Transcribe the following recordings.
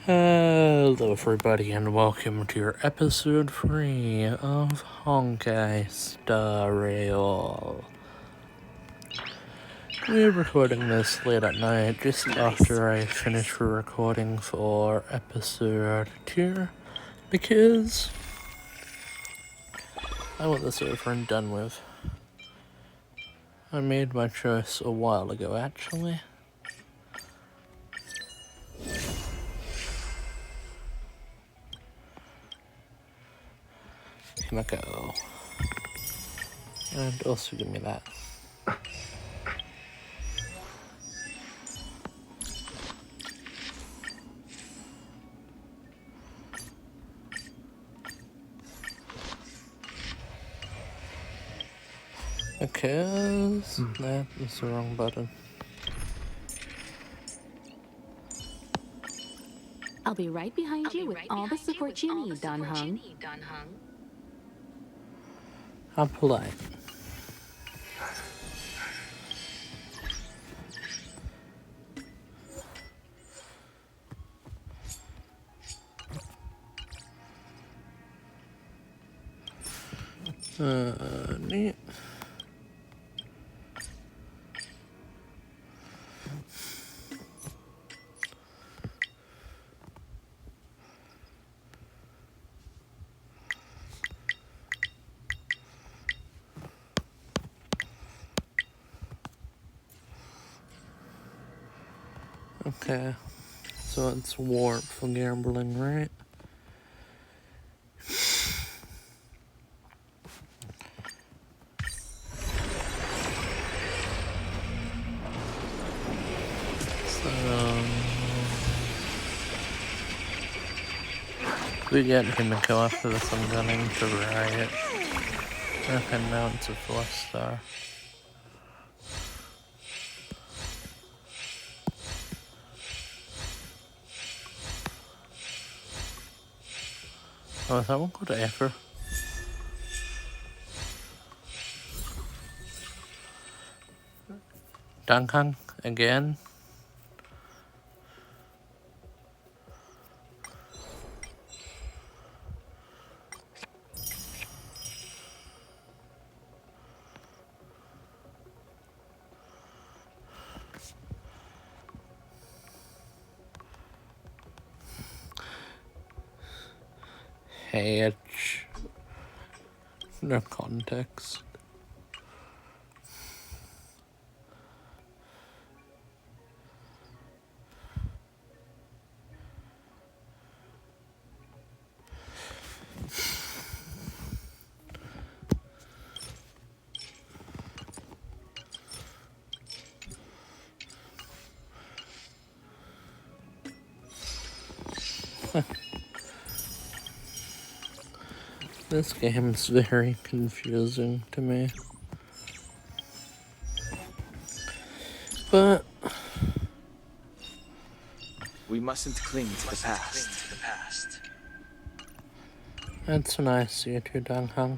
Hello everybody and welcome to your episode 3 of Honkai Star Rail. We're recording this late at night just after I finish recording for episode 2 because I want this over and done with. I made my choice a while ago actually. Here we go. And also give me that. Because that is the wrong button. I'll be right behind you with all the support you need, Don Hung. How polite. Neat. Okay, so it's warp for gambling, right? We get him to go after this. I'm going to riot. Okay, now it's a 4-star. Oh, is that one called Aether? Duncan again? Hedge. No context. This game's very confusing to me. But we mustn't cling to the past. That's nice, you two, Duncan.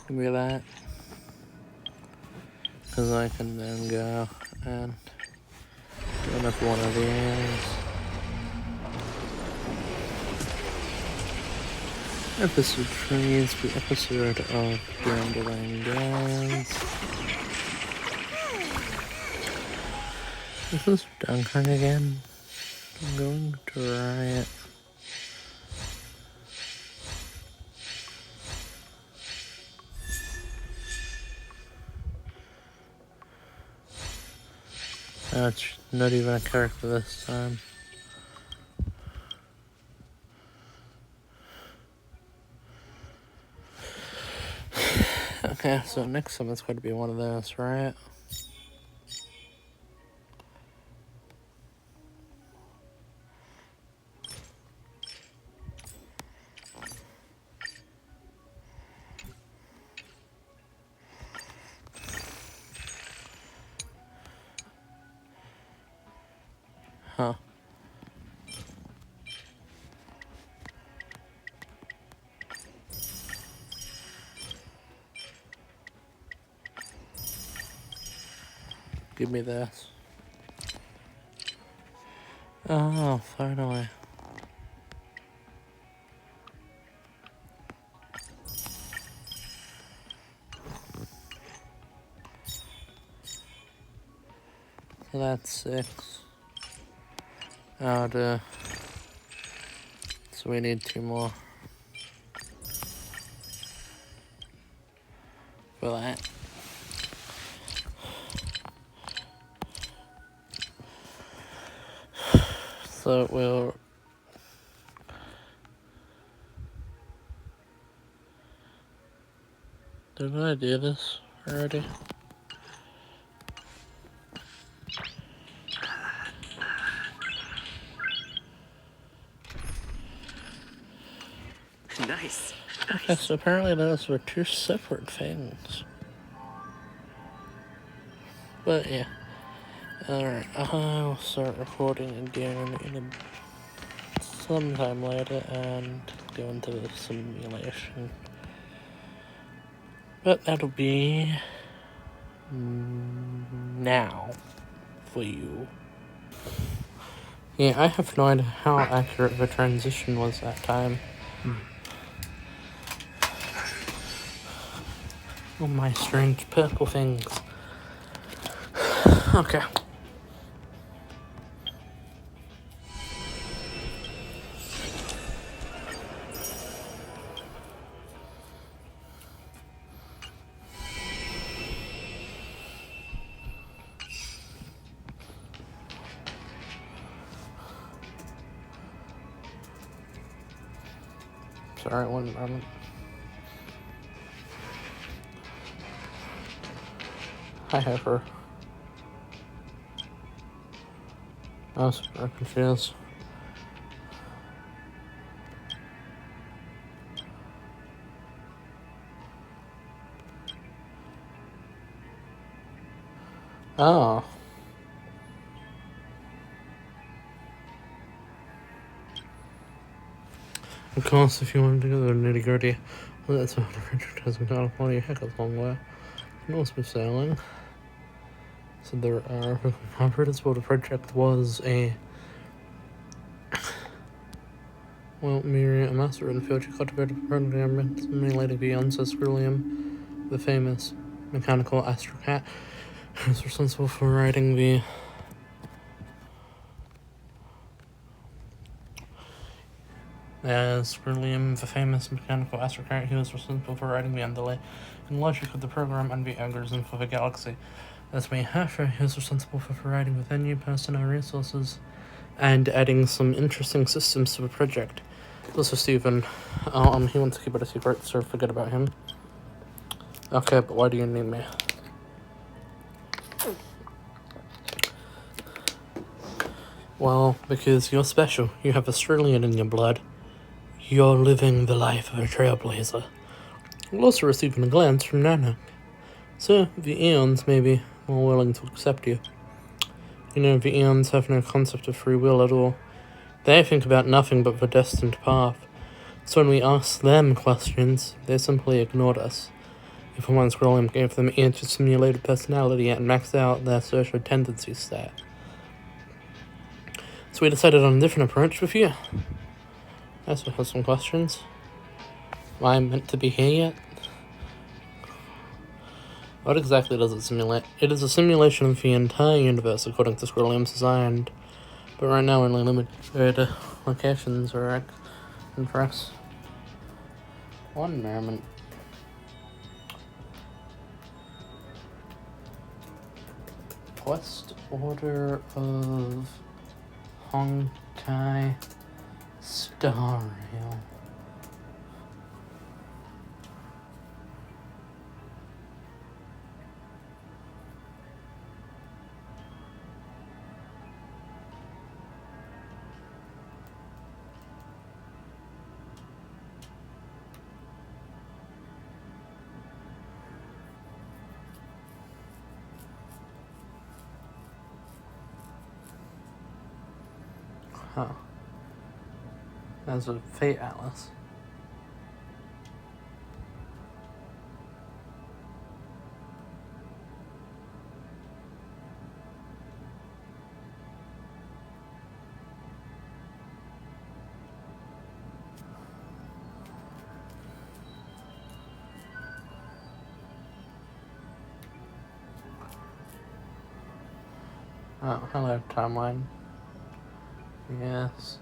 Give me that. Because I can then go and do another one of these. Episode 3 is the episode of Gambling Guns. This is Duncan again. I'm going to riot. That's not even a character this time. Okay, so next time it's going to be one of those, right? Huh. Give me this. Oh, finally. So that's 6. So we need 2 more for that. So we'll... Didn't I do this already? Nice. Okay, so apparently those were 2 separate things. But yeah. Alright, I'll start recording again in sometime later and go into the simulation. But that'll be now for you. Yeah, I have no idea how accurate the transition was that time. Oh my strange purple things. Okay. Sorry, 1 moment. Hi, Heifer. I was super confused. Oh. Of course, if you want to go to the nitty gritty, well, that's what Richard hasn't got a plenty of heck of a long way. You can also be sailing. So there are operators. What the project was a Miriam, a master in the field, she cultivated a program simulating the ancestral William, the famous mechanical astral cat, who was responsible for writing the William, the famous mechanical astral cat, who was responsible for writing the underlay and logic of the program and the algorithm for the galaxy. That's me, Hertha, who was responsible for providing the venue, personnel, resources, and adding some interesting systems to the project. Also Stephen, he wants to keep it a secret, so forget about him. Okay, but why do you need me? Well, because you're special. You have Australian in your blood. You're living the life of a trailblazer. You'll also receive a glance from Nana. So, the Eons may be more willing to accept you. You know, the Eons have no concept of free will at all. They think about nothing but the destined path. So when we asked them questions, they simply ignored us. If once William gave them each simulated personality and maxed out their social tendency stat. So we decided on a different approach with you. I still have some questions. Am I meant to be here yet? What exactly does it simulate? It is a simulation of the entire universe according to William's design, but right now only limited locations are in press. 1 moment. Quest order of Honkai Star Rail. Oh. As a Fate Atlas. Oh, hello, timeline. Yes.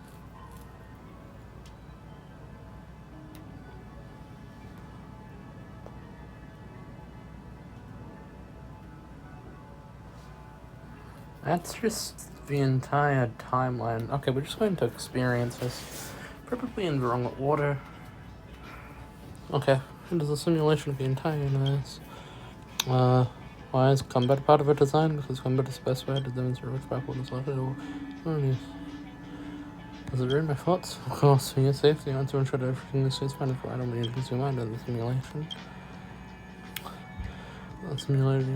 That's just the entire timeline. Okay, we're just going to experience this. Probably in the wrong order. Okay, it is a simulation of the entire universe. Why is combat part of a design? Because combat is the best way to demonstrate which weapon is left or does it read my thoughts? Of course, for your safety, I want to ensure that everything is safe and I don't need to consume mind in the simulation.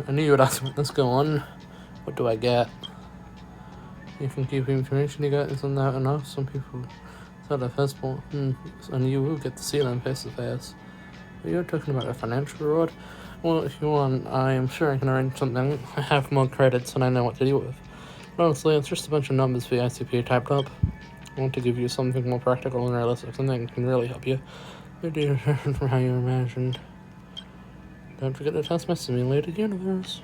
I knew you would ask me. Let's go on. What do I get? You can keep the information you got, isn't that enough? Some people said a festival, and you will get to see them face to face. But you're talking about a financial reward? Well, if you want, I am sure I can arrange something. I have more credits and I know what to deal with. But honestly, it's just a bunch of numbers for the ICP typed up. I want to give you something more practical and realistic, something that can really help you. You're different from how you imagined. Don't forget to test my simulated universe.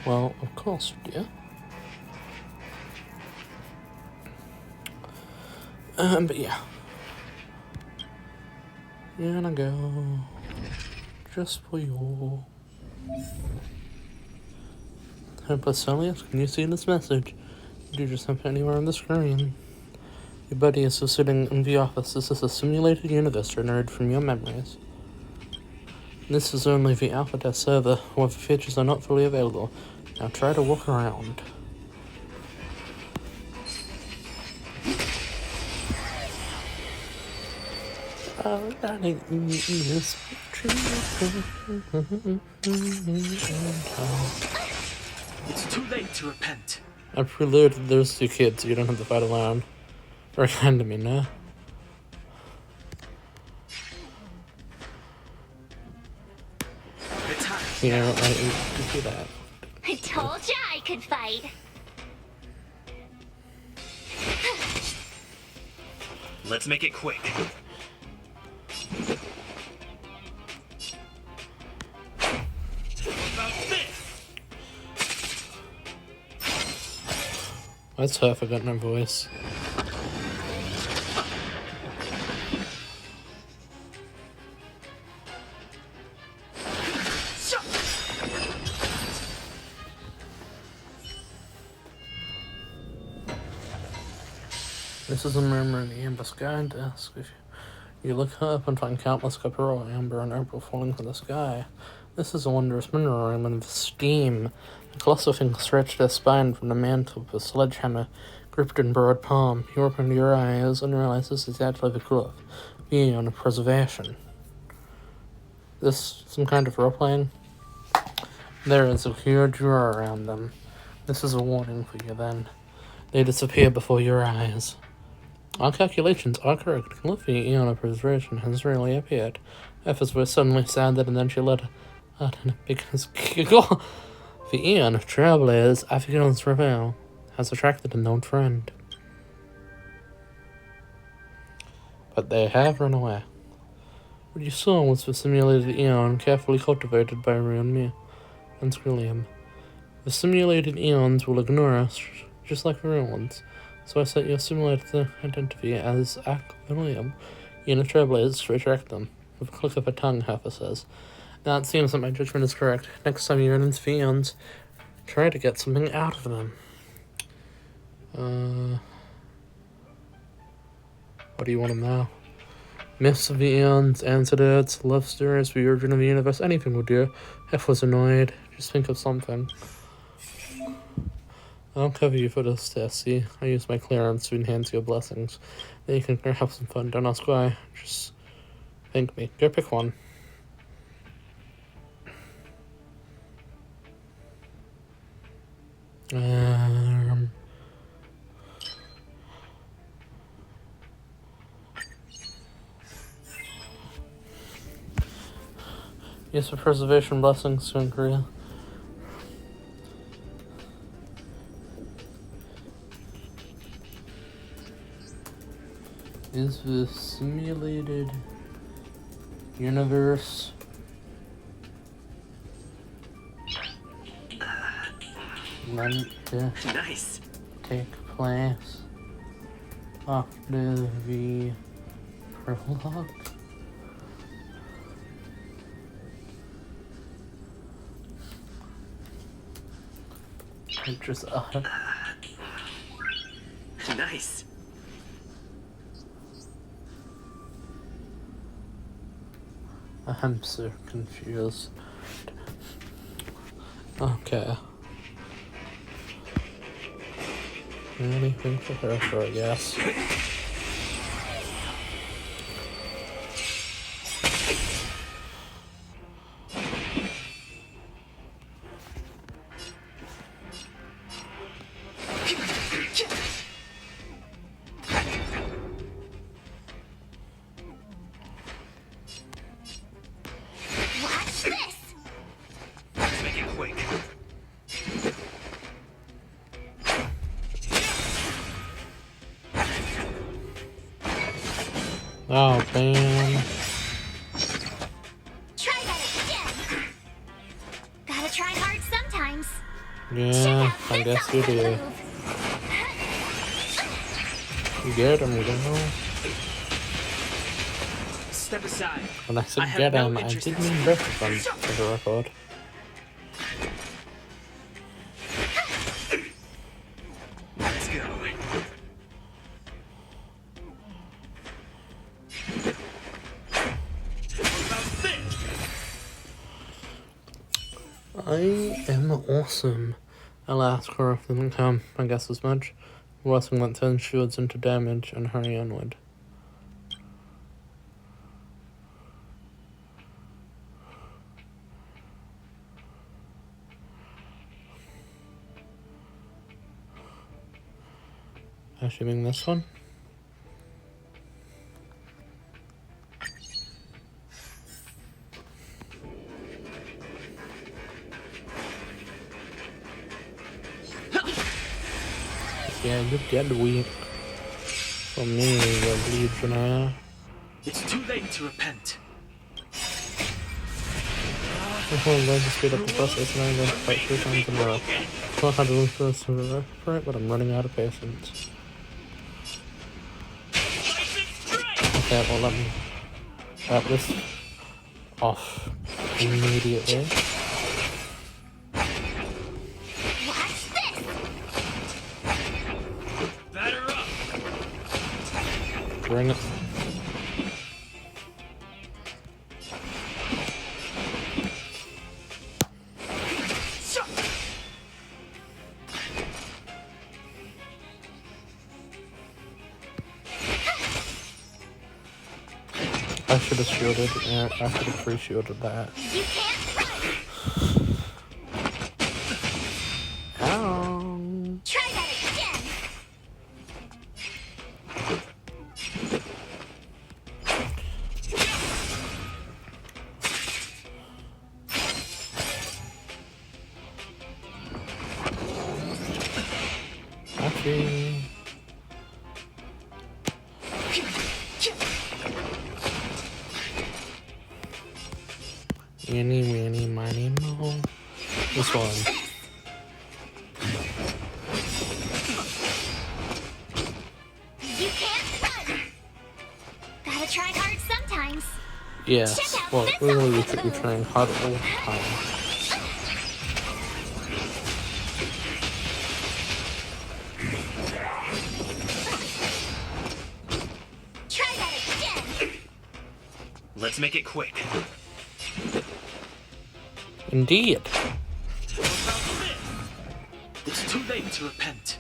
Well, of course, dear. But yeah. You're gonna go just for you. Basilius, can you see this message? You just have anywhere on the screen. Your buddy is still sitting in the office. This is a simulated universe generated from your memories. This is only the alpha test server, where the features are not fully available. Now try to walk around. Oh, darling, this It's too late to repent. I preloaded those two kids, so you don't have to fight alone. Or kind of me now. Yeah, I can see that. I told ya I could fight. Let's make it quick. About this. That's tough, I got no voice. This is a murmur in the amber sky and dusk. If you look up and find countless copper, amber, and opal falling from the sky. This is a wondrous mineral island of steam. The colossal thing stretched their spine from the mantle with a sledgehammer gripped in broad palm. You open your eyes and realize this is actually the cloth, being on a preservation. This some kind of role-playing? There is a huge drawer around them. This is a warning for you then. They disappear before your eyes. Our calculations are correct. Luffy, Eon of Preservation, has really appeared. Efforts were suddenly sounded, and then she let out a big giggle. The Eon of Trailblazers, Aphion's Rail, has attracted a known friend. But they have run away. What you saw was the simulated Eon, carefully cultivated by Ryunmi and Skrillium. The simulated Eons will ignore us, just like the real ones. So I set your simulated identity as William. Eon of Trailblazers to attract them. With a click of a tongue, Hertha says. Now it seems that my judgment is correct. Next time you run into the Eons, try to get something out of them. What do you want to know? Myths of the Eons, antidotes, love stories, the origin of the universe, anything will do. F was annoyed. Just think of something. I'll cover you for this test, see? I use my clearance to enhance your blessings. Then you can have some fun. Don't ask why. Just thank me. Go pick one. Use of preservation blessings to Korea. Is the simulated universe meant to Nice. take place after the prologue? It just Nice. I'm so confused. Okay. Anything for Hertha, I guess. Watch this! Let's make it quick. Oh, man. Try that again! Gotta try hard sometimes. Yeah, I guess you do. You get him, you know? Step aside. When I I said have get no him, I interest didn't in mean both of them, for the record. Let's go. What about this? I am awesome. Alas, Korok didn't come, I guess as much. Wrestling went 10 shields into damage and hurry onward. Assuming this one. Yeah, you get weak. For me, you're Legionnaire. It's too late to repent. Before I'm going to speed up the process and I'm going to fight 3 times in a row. I'll have to look for this for it, but I'm running out of patience. Okay, well let me wrap this off immediately. Watch this! Batter up. Bring it. I should have shielded. Yeah, I should have pre-shielded that. You can't run! Ow. Try that again! Actually. Eeny, meeny, miny, mo. This one. You can't run! Gotta try hard sometimes. Yes. Well, really, we should be trying hard all the time. Try that again! Let's make it quick. Indeed. What about this? It's too late to repent.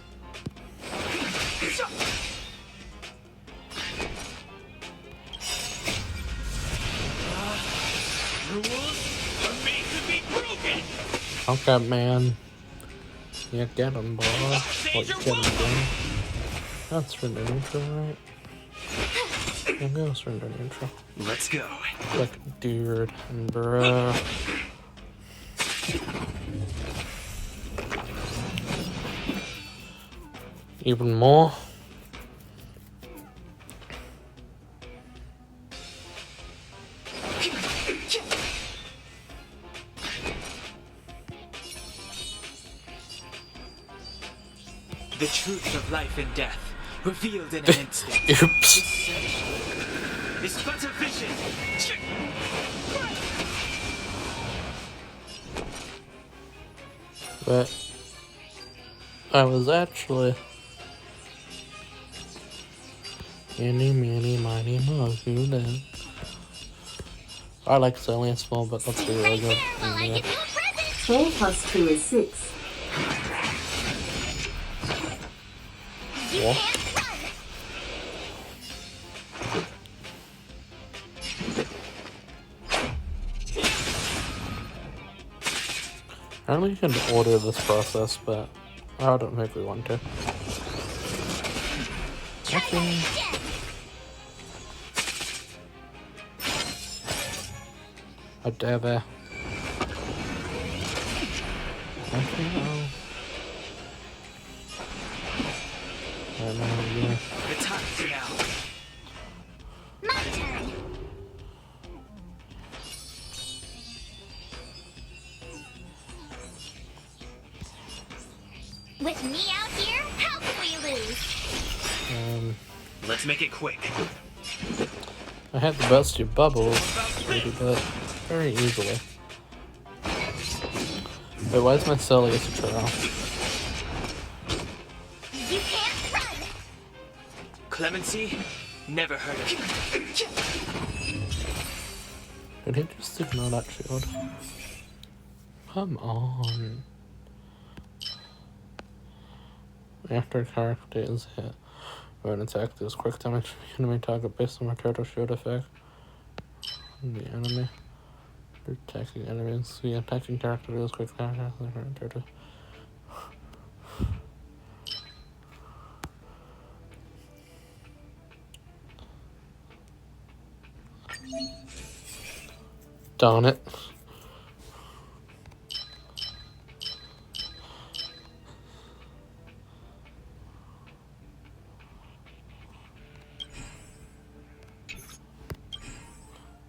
Rules are made to be broken. Okay, man. Yeah, get him, boy. Like, get him, boy. That's surrender neutral, right? Yeah, go surrender neutral. Let's go. Like, dude, and bruh. Even more. The truth of life and death, revealed in an instant. Oops. It's but a vision. But I was actually Any, many, mighty, monkey, then. I like it's only a small, but that's Stay really right good. there while I Yeah. give you a present. 4 plus 2 is 6. You What? can't run. I don't think you can order this process, but I don't think we want to. Try that again. I dare there. Okay, no. I don't know, yeah. The time's now. My turn. With me out here, how can we lose? Let's make it quick. I had to bust your bubbles, maybe, but very easily. Wait, why is my celly as a trail? You can't run. Clemency, never heard of you. Did he just ignore that shield? Come on. After a character is hit or an attack does quick damage to the enemy target based on my turtle shield effect. The enemy. The attacking enemies. The attacking character does quick damage to the current turtle. Darn it.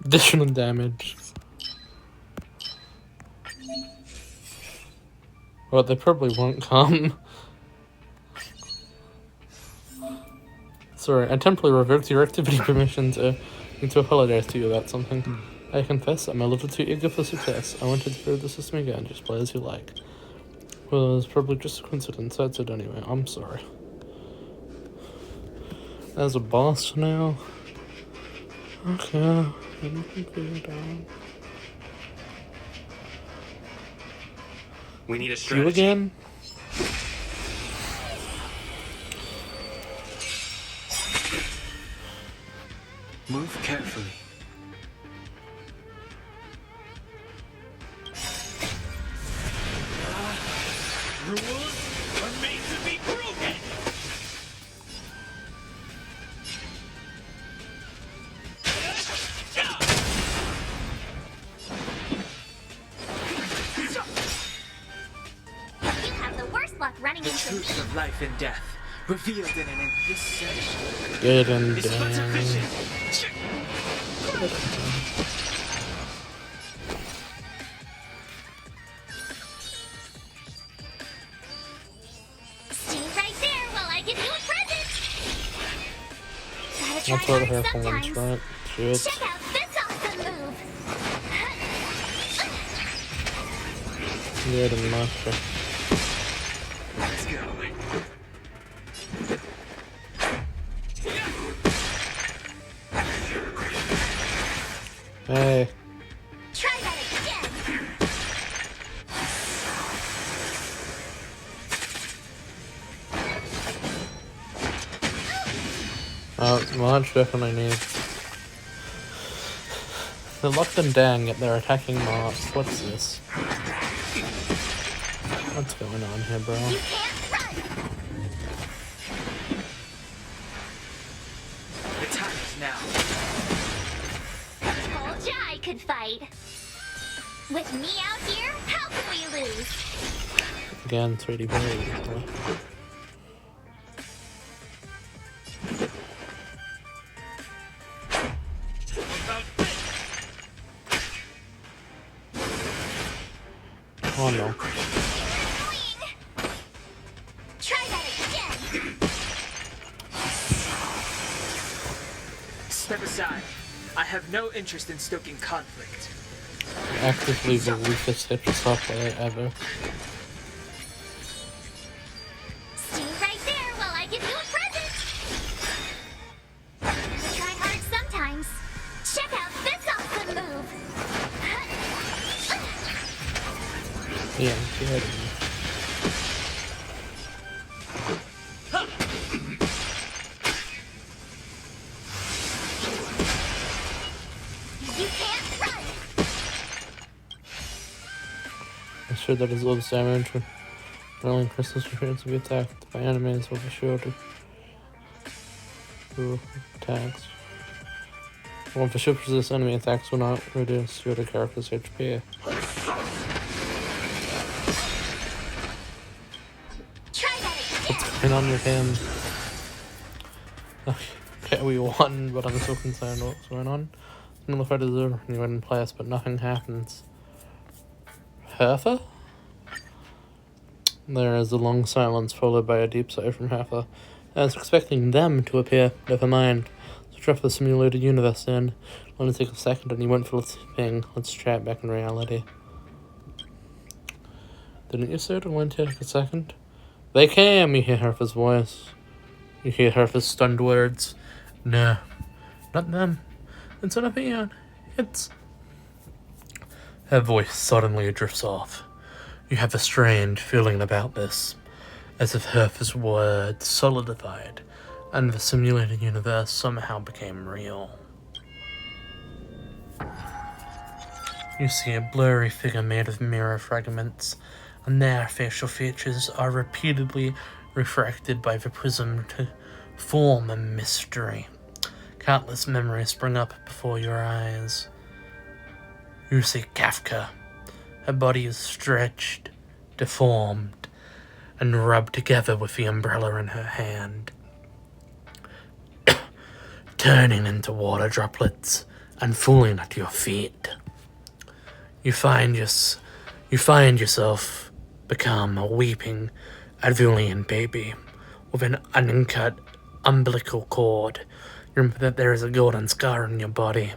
Additional damage. Well, they probably won't come. Sorry, I temporarily revoked your activity permissions to apologize to you about something. I confess I'm a little too eager for success. I wanted to build the system again, just play as you like. Well, it was probably just a coincidence, that's it anyway. I'm sorry. There's a boss now. Okay. We need a You strategy. again? Move carefully. Rules are made to be broken. You have the worst luck running The into truth me. of life and death, revealed in an instant. Good and It's but a down. vision. Stay right there while I give you a present. Gotta try That's what I hard have for once, sometimes. right? Shit. Check out this awesome move. Good and monster. Let's go. Hey. Try that again. Launch definitely needs. They're locked and dang, yet they're attacking Mars. What's this? What's going on here, bro? You can't run! The time is now. Told ya I could fight. With me out here, how can we lose? Again, 3D very easily. About this. Oh no. Annoying! Try that again! Step aside. I have no interest in stoking conflict. Actively the weakest hit software ever. Stand right there while I give you a present! Try hard sometimes. Check out this awesome move! Yeah, good. You can't run! I'm sure that his loves damage when rolling crystals prepared to be attacked by enemies with a shield. Ooh, attacks. Well, if a shield resists enemy attacks will not reduce your character's HP. Try that again! And on with him. Okay, we won, but I'm still concerned what's going on. Another fight is over and you win in place, but nothing happens. Hertha? There is a long silence followed by a deep sigh from Hertha. I was expecting them to appear. Never mind. Switch off the simulated universe then. Only take a second and you went for sleeping. Let's chat back in reality. Didn't you say it only take a second? They came! You hear Hertha's voice. You hear Hertha's stunned words. No, not them. It's not a beyond. It's... Her voice suddenly drifts off. You have a strange feeling about this, as if Hertha's words solidified, and the simulated universe somehow became real. You see a blurry figure made of mirror fragments, and their facial features are repeatedly refracted by the prism to form a mystery. Countless memories spring up before your eyes. You see Kafka. Her body is stretched, deformed, and rubbed together with the umbrella in her hand, turning into water droplets and falling at your feet. You find yourself become a weeping Advulian baby with an uncut umbilical cord. You remember that there is a golden scar on your body,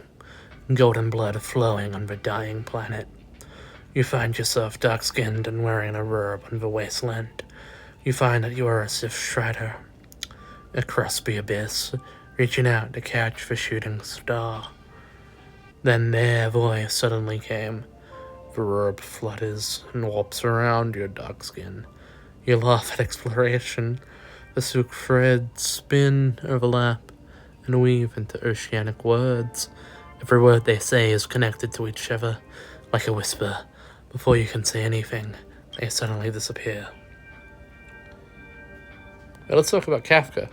golden blood flowing on the dying planet. You find yourself dark-skinned and wearing a robe on the wasteland. You find that you are a Sith Strider across the abyss, reaching out to catch the shooting star. Then their voice suddenly came. The robe flutters and warps around your dark skin. You laugh at exploration. The silk threads spin, overlap, and weave into oceanic words. Every word they say is connected to each other, like a whisper. Before you can say anything, they suddenly disappear. Now let's talk about Kafka.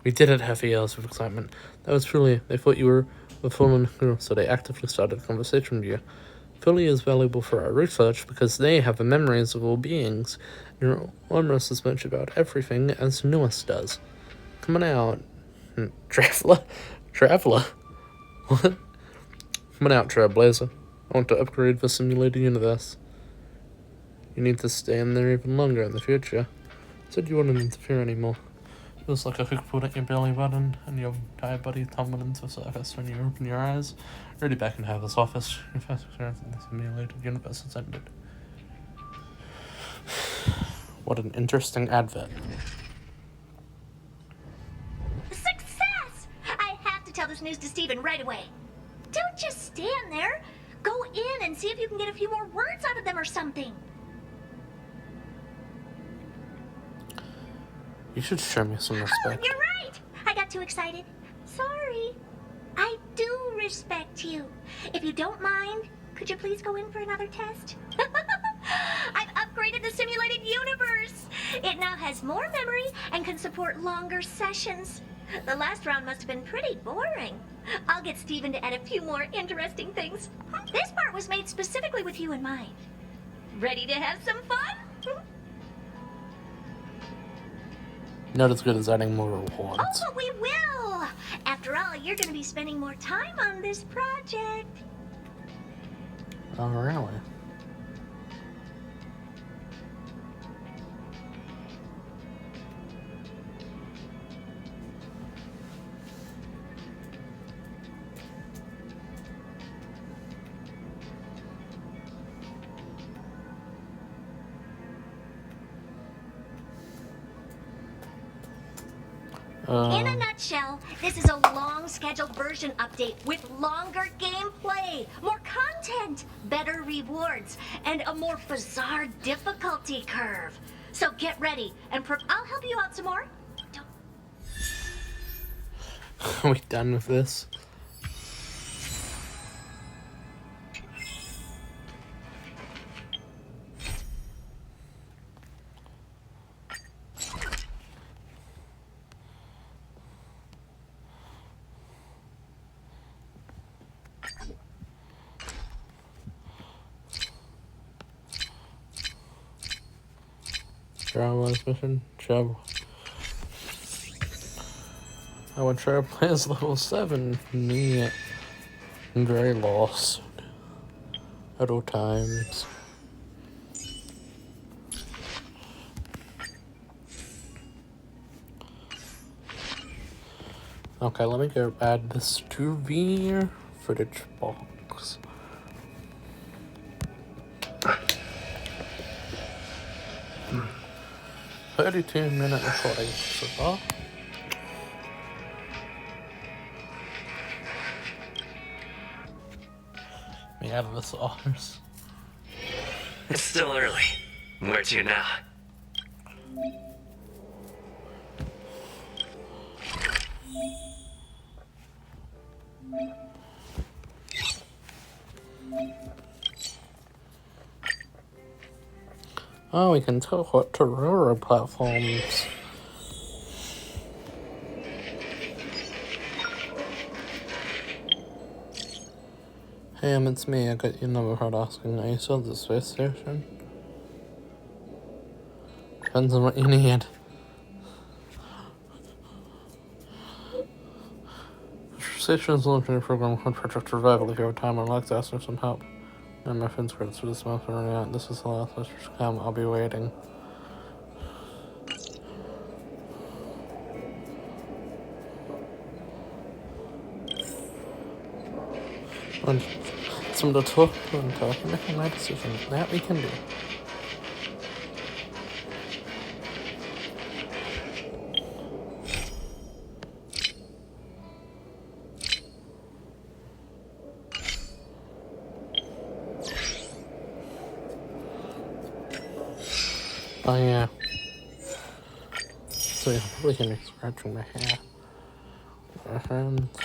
We didn't have yells of excitement. That was truly, they thought you were a fallen hero, so they actively started a conversation with you. Philly is valuable for our research because they have the memories of all beings. You're almost as much about everything as Nuis does. Come on out. Traveler? What? Come on out, Trailblazer. I want to upgrade the simulated universe. You need to stay in there even longer in the future. Said you wouldn't interfere anymore. Feels like a hook pulled at your belly button and your entire body tumbled into the surface when you open your eyes. Already back in Hertha's office. Your first experience in the simulated universe has ended. What an interesting advert. Success! I have to tell this news to Steven right away. Don't just stand there. Go in and see if you can get a few more words out of them or something. You should show me some Oh, respect. you're right. I got too excited. Sorry. I do respect you. If you don't mind, could you please go in for another test? It now has more memory and can support longer sessions. The last round must have been pretty boring. I'll get Steven to add a few more interesting things. This part was made specifically with you in mind. Ready to have some fun? Not as good as adding more Oh, rewards. but we will! After all, you're going to be spending more time on this project. Oh, really? In a nutshell, this is a long scheduled version update with longer gameplay, more content, better rewards, and a more bizarre difficulty curve. So get ready, and I'll help you out some more. Are we done with this? Travel mission? Travel. Our travel is level 7. Me. I'm very lost at all times. Okay, let me go add this to the footage box. Hmm. 32-minute recording so far. Me out of this office. It's still early. Where to now? Oh, we can teleport to railroad platforms. Hey, it's me. I got your number for asking. Are you still at the space station? Depends on what you need. Station's launching a program called Project Survival. If you have time, I'd like to ask for some help. And my friend's credits for this month are running out. This is the last message to come. I'll be waiting. And some to talk until I can make my decision. That we can do. Oh yeah. So you're probably gonna be scratching my hair. My hands.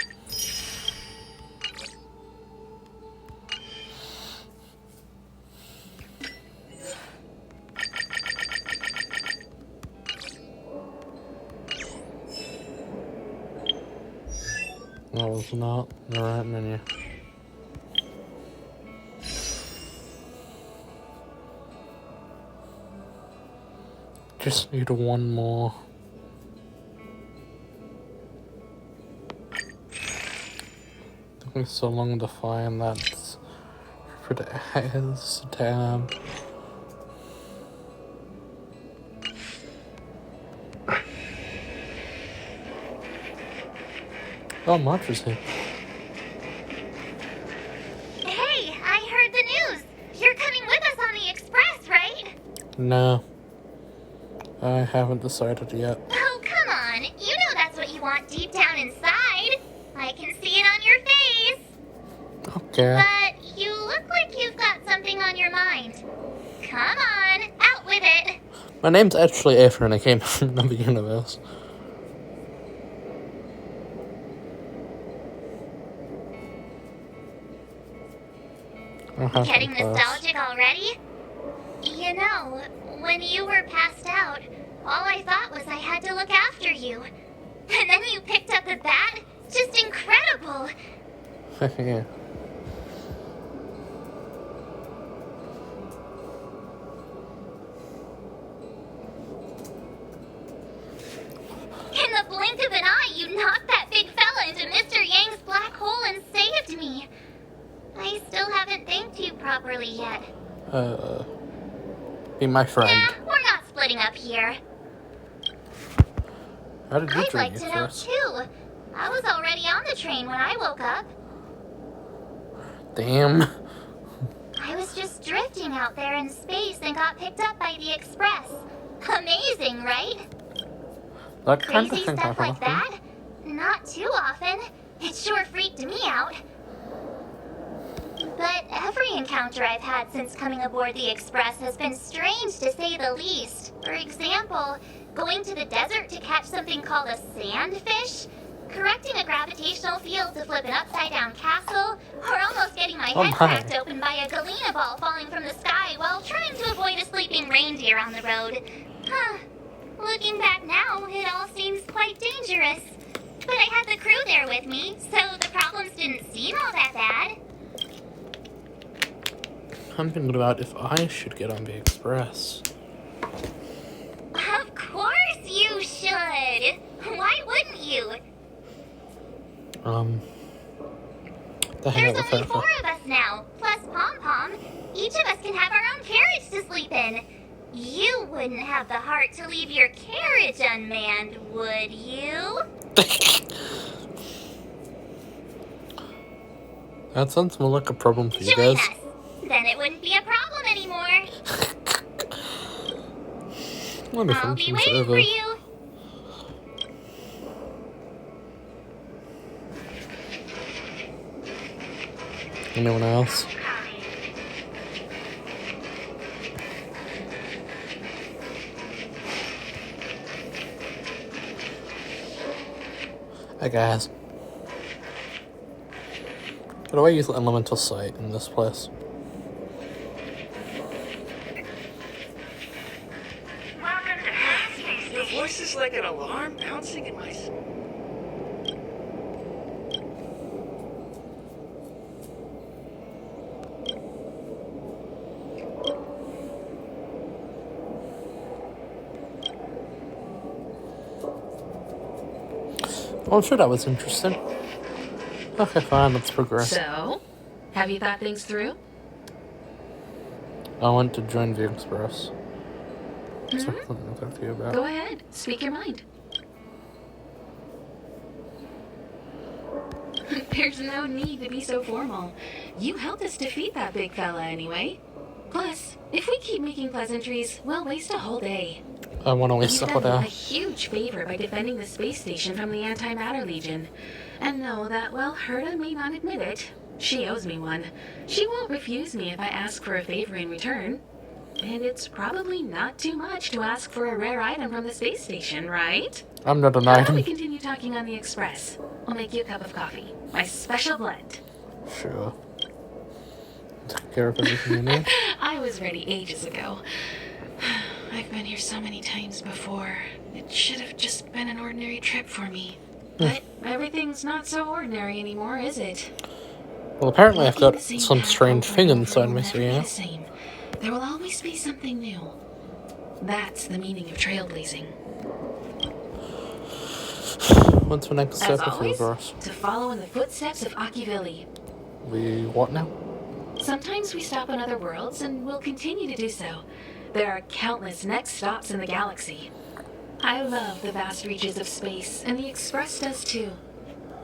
That was not the right menu. Just need one more. Took me so long to find that for the S tab. How much is it? Hey, I heard the news. You're coming with us on the express, right? No. I haven't decided yet. Oh, come on. You know that's what you want deep down inside. I can see it on your face. Okay. But you look like you've got something on your mind. Come on, out with it. My name's actually Aether and I came from another universe. Getting nostalgic already? You know, when you were passed out, All I thought was I had to look after you. And then you picked up the bat? Just incredible! Yeah. In the blink of an eye, you knocked that big fella into Mr. Yang's black hole and saved me. I still haven't thanked you properly yet. Be my friend. Nah, we're not splitting up here. How did you I'd treat like you to know first? too. I was already on the train when I woke up. Damn. I was just drifting out there in space and got picked up by the express. Amazing, right? That kind of Crazy thing stuff happens. like that? Not too often. It sure freaked me out. But every encounter I've had since coming aboard the Express has been strange to say the least. For example, going to the desert to catch something called a sandfish, correcting a gravitational field to flip an upside-down castle, or almost getting my head cracked open by a galena ball falling from the sky while trying to avoid a sleeping reindeer on the road. Huh. Looking back now, it all seems quite dangerous. But I had the crew there with me, so the problems didn't seem all that bad. I'm thinking about if I should get on the Express. Of course you should! Why wouldn't you? To hang out There's with only Hertha. 4 of us now, plus Pom Pom. Each of us can have our own carriage to sleep in. You wouldn't have the heart to leave your carriage unmanned, would you? That sounds more like a problem for you Join guys. us. Then it wouldn't be a problem anymore. Let me I'll finish be this waiting over. for you. Anyone else? Hey guys. How do I use elemental sight in this place? Your voice is like an alarm bouncing in my... Oh, I'm sure that was interesting. Okay, fine, let's progress. So, have you thought things through? I want to join the Express. Something to talk to you about. Go ahead, speak your mind. There's no need to be so formal. You helped us defeat that big fella anyway. Plus, if we keep making pleasantries, we'll waste a whole day. I want to waste You've the whole done me a day. huge favor by defending the space station from the Antimatter Legion. And know that while Hertha may not admit it, she owes me one. She won't refuse me if I ask for a favor in return. And it's probably not too much to ask for a rare item from the space station, right? I'm not an How about we item. continue talking on the Express? I'll make you a cup of coffee. My special blend. Sure. Take care of everything you need. I was ready ages ago. I've been here so many times before. It should have just been an ordinary trip for me. But everything's not so ordinary anymore, is it? Well, apparently I've Walking got the same some path strange over thing and over inside will me, never so be yeah. the same. There will always be something new. That's the meaning of trailblazing. What's the next As step of always, yours? to follow in the footsteps of Akivili. We what now? Sometimes we stop on other worlds, and we'll continue to do so. There are countless next stops in the galaxy. I love the vast reaches of space, and the Express does too.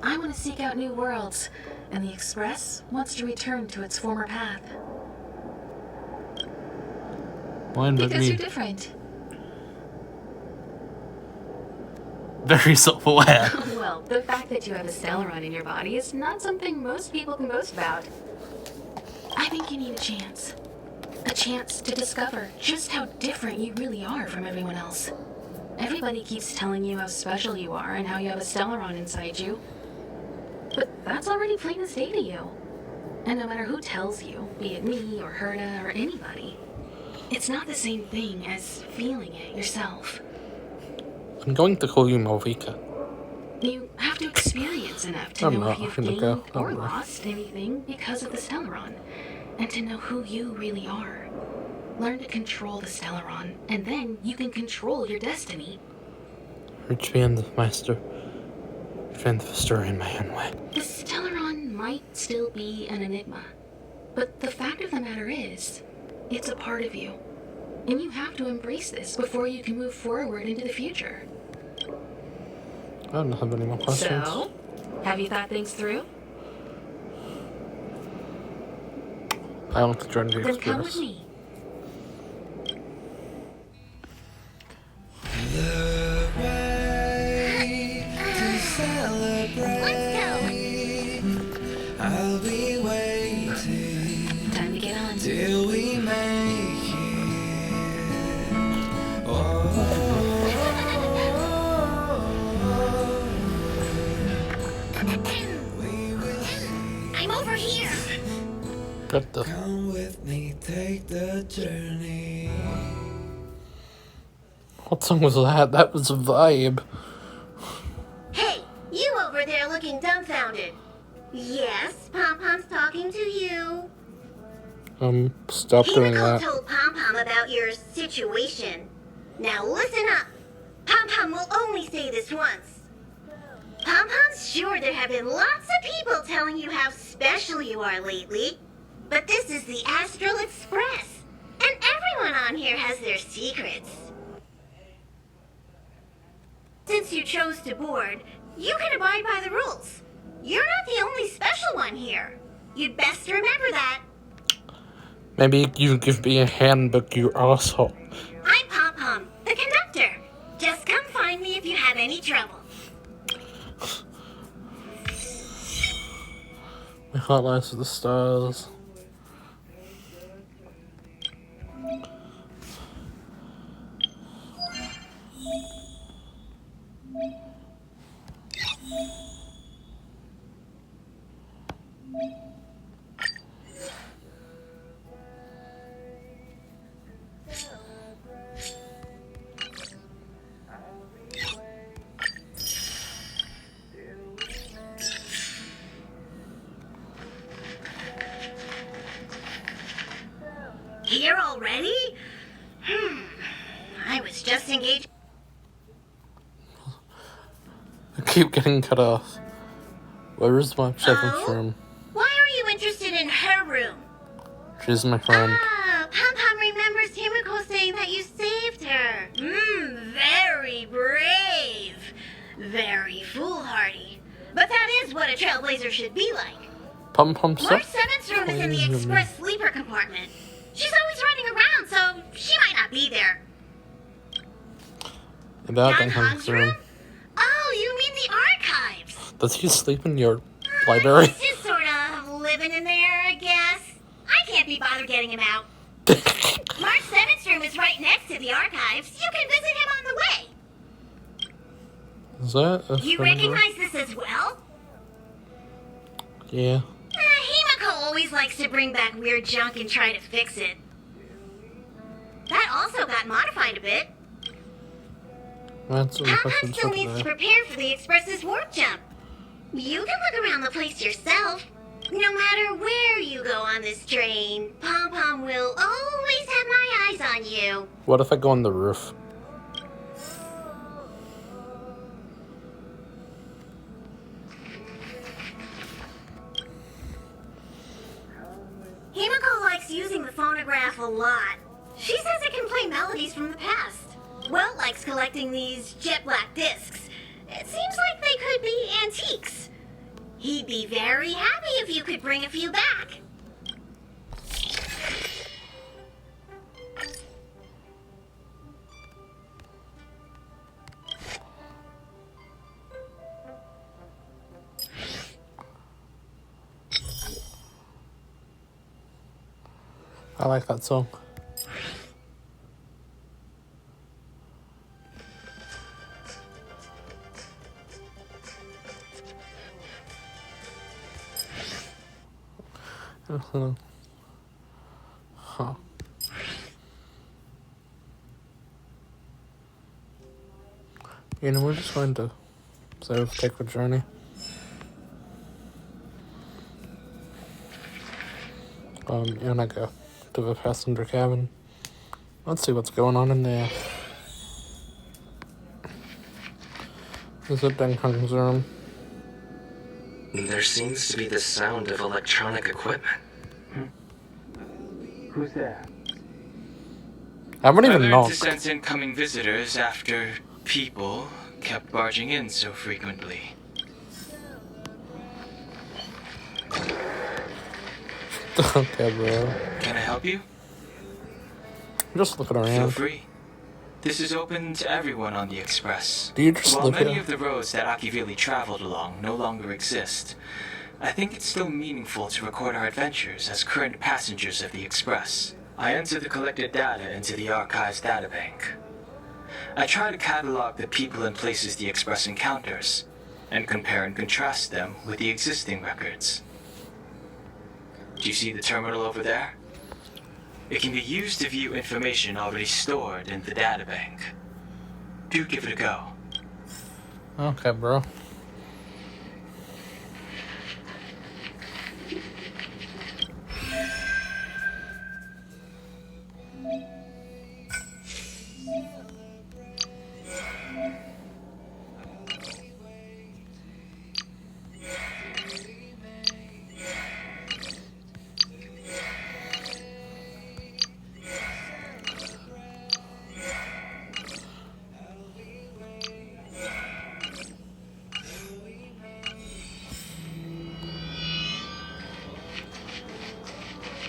I want to seek out new worlds, and the Express wants to return to its former path. Why not Because you're me? different. Very self-aware. Well, the fact that you have a Stellaron in your body is not something most people can boast about. I think you need a chance. A chance to discover just how different you really are from everyone else. Everybody keeps telling you how special you are and how you have a Stellaron inside you. But that's already plain as day to you. And no matter who tells you, be it me or Hertha or anybody, it's not the same thing as feeling it yourself. I'm going to call you Malvika. You have to experience enough to I'm know if not you've gonna gained go. or Don't worry. lost anything because of the Stellaron, and to know who you really are. Learn to control the Stellaron, and then you can control your destiny. Retrieve Master. Retrieve the story in my own way. The Stellaron might still be an enigma, but the fact of the matter is, it's a part of you. And you have to embrace this before you can move forward into the future. I don't have any more questions. So, have you thought things through? I want to join the Then come with express. me. The way to celebrate. I'll be waiting Time to get on. till we make it. Oh, we will see. I'm over here. What the? Come with me, take the journey. What song was that? That was a vibe. Hey, you over there looking dumbfounded. Yes, Pom Pom's talking to you. Stop doing Himiko that. told Pom Pom about your situation. Now listen up. Pom Pom will only say this once. Pom Pom's sure there have been lots of people telling you how special you are lately. But this is the Astral Express. And everyone on here has their secrets. Since you chose to board, you can abide by the rules. You're not the only special one here. You'd best remember that. Maybe you give me a handbook, you asshole. I'm Pom Pom, the conductor. Just come find me if you have any trouble. My heart lies to the stars. Here already? I was just engaged. I keep getting cut off. Where is my seventh Oh? room? Why are you interested in her room? She's my friend. Ah, Pom Pom remembers Himiko saying that you saved her. Very brave. Very foolhardy. But that is what a trailblazer should be like. Pom Pom, Mark stop 7's room is in the playing with me. express sleeper compartment. She's always running around, so she might not be there. About Don that Han's room. room? Oh, you mean the archives? Does he sleep in your library? He's just sort of living in there, I guess. I can't be bothered getting him out. Mark 7's room is right next to the archives. You can visit him on the way. Is that a You friend of- recognize this as well? Yeah. Himiko always likes to bring back weird junk and try to fix it. That also got modified a bit. That's some Pom Pom questions still for needs to today. prepare for the Express's warp jump. You can look around the place yourself. No matter where you go on this train, Pom Pom will always have my eyes on you. What if I go on the roof? Himiko likes using the phonograph a lot. She says it can play melodies from the past. Will likes collecting these jet black discs. It seems like they could be antiques. He'd be very happy if you could bring a few back. I like that song. Huh. You know, we're just going to sort of take a journey. And I go to the passenger cabin. Let's see what's going on in there. Is it Deng Hung's room? There seems to be the sound of electronic equipment. Who's there? I haven't I even learned knocked. to sense incoming visitors after people kept barging in so frequently. Okay, bro. Can I help you? Just looking Feel around. free. This is open to everyone on the Express. Do you just While live many here? of the roads that Akivili traveled along no longer exist, I think it's still meaningful to record our adventures as current passengers of the Express. I enter the collected data into the Archives databank. I try to catalog the people and places the Express encounters, and compare and contrast them with the existing records. Do you see the terminal over there? It can be used to view information already stored in the databank. Do give it a go. Okay, bro.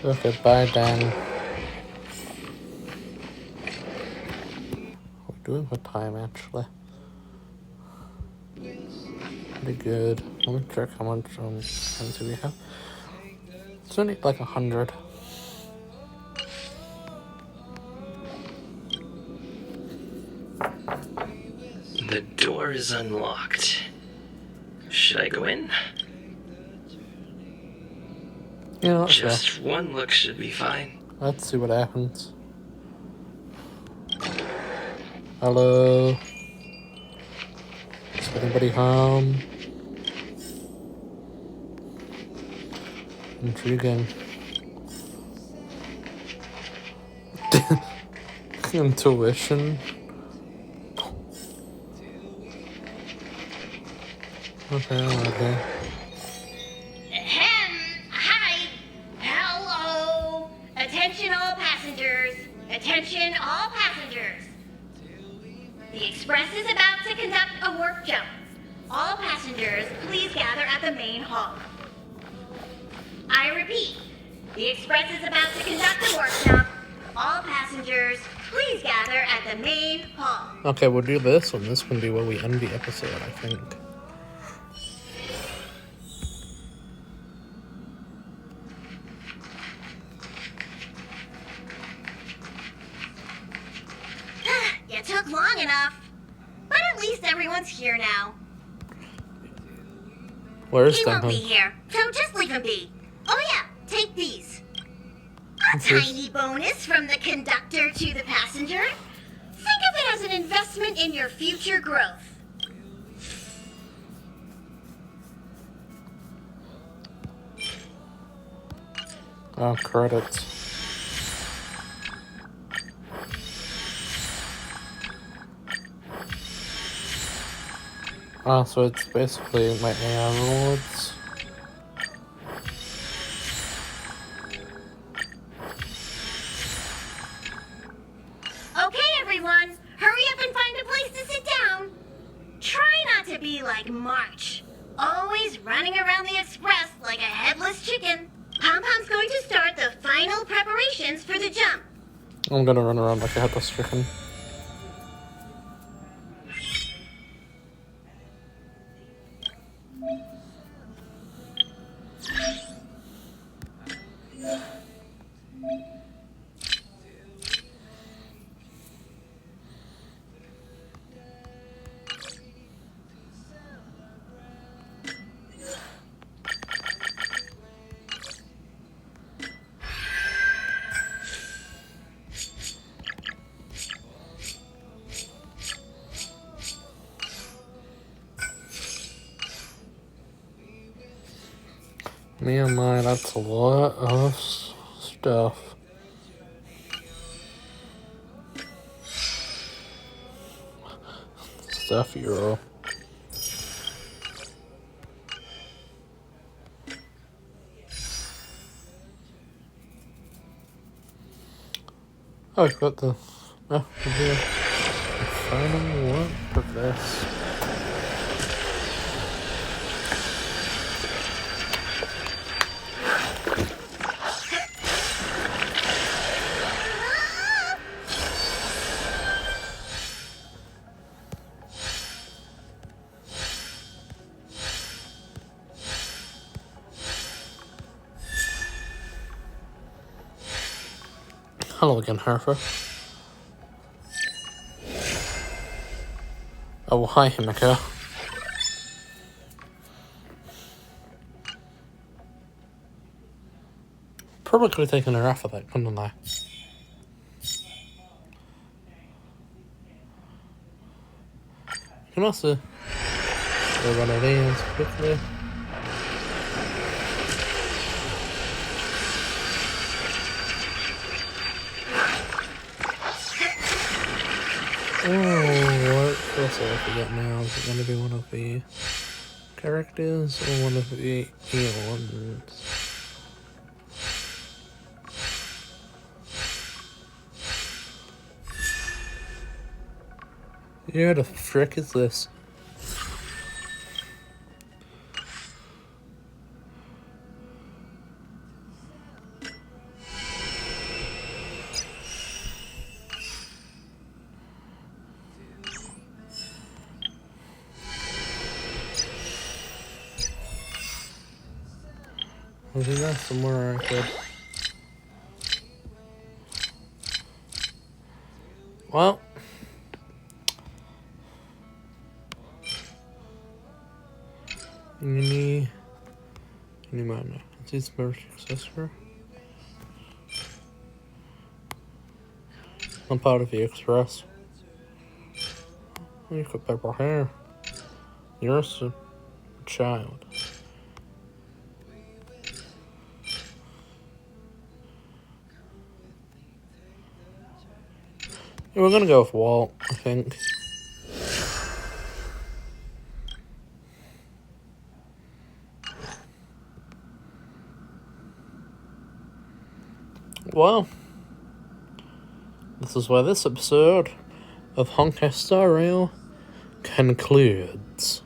Okay, bye, Dan. We're doing the time, actually. Pretty good. Let me check how much currency we have. It's only like 100. The door is unlocked. Should I go in? You know, let's go. Just one look should be fine. Let's see what happens. Hello? Is anybody home? Intriguing. Intuition. Okay. Hi. Hello. Attention all passengers. Attention all passengers. The Express is about to conduct a work jump. All passengers, please gather at the main hall. I repeat, the Express is about to conduct a work jump. All passengers, please gather at the main hall. Okay, we'll do this one. This can be where we end the episode, I think. You took long enough. But at least everyone's here now. Where's He won't be Dunham? here, so just leave him be. Oh yeah, take these. A What's this? tiny bonus from the conductor to the passenger. Think of it as an investment in your future growth. Oh, credits. Ah, so it's basically my AI rewards. Okay, everyone, hurry up and find a place to sit down. Try not to be like March, always running around the Express like a headless chicken. Pom-Pom's going to start the final preparations for the jump. I'm gonna run around like a headless chicken. Man, my, that's a lot of stuff. Stuff, Euro. Oh, I've got the... Oh, the final one of this. Hello again, Hertha. Oh, hi, Himika. Probably could have taken her off of that, couldn't I? You can also do one of these quickly. Oh, what else I forget now? Is it going to be one of the characters or one of the eons? Yeah, the frick is this? Was there somewhere I could? Well, any mana? Is this very successful? I'm part of the Express. You could pepper hair. You're a child. Yeah, we're gonna go with Walt, I think. Well, this is where this episode of Honkai Star Rail concludes.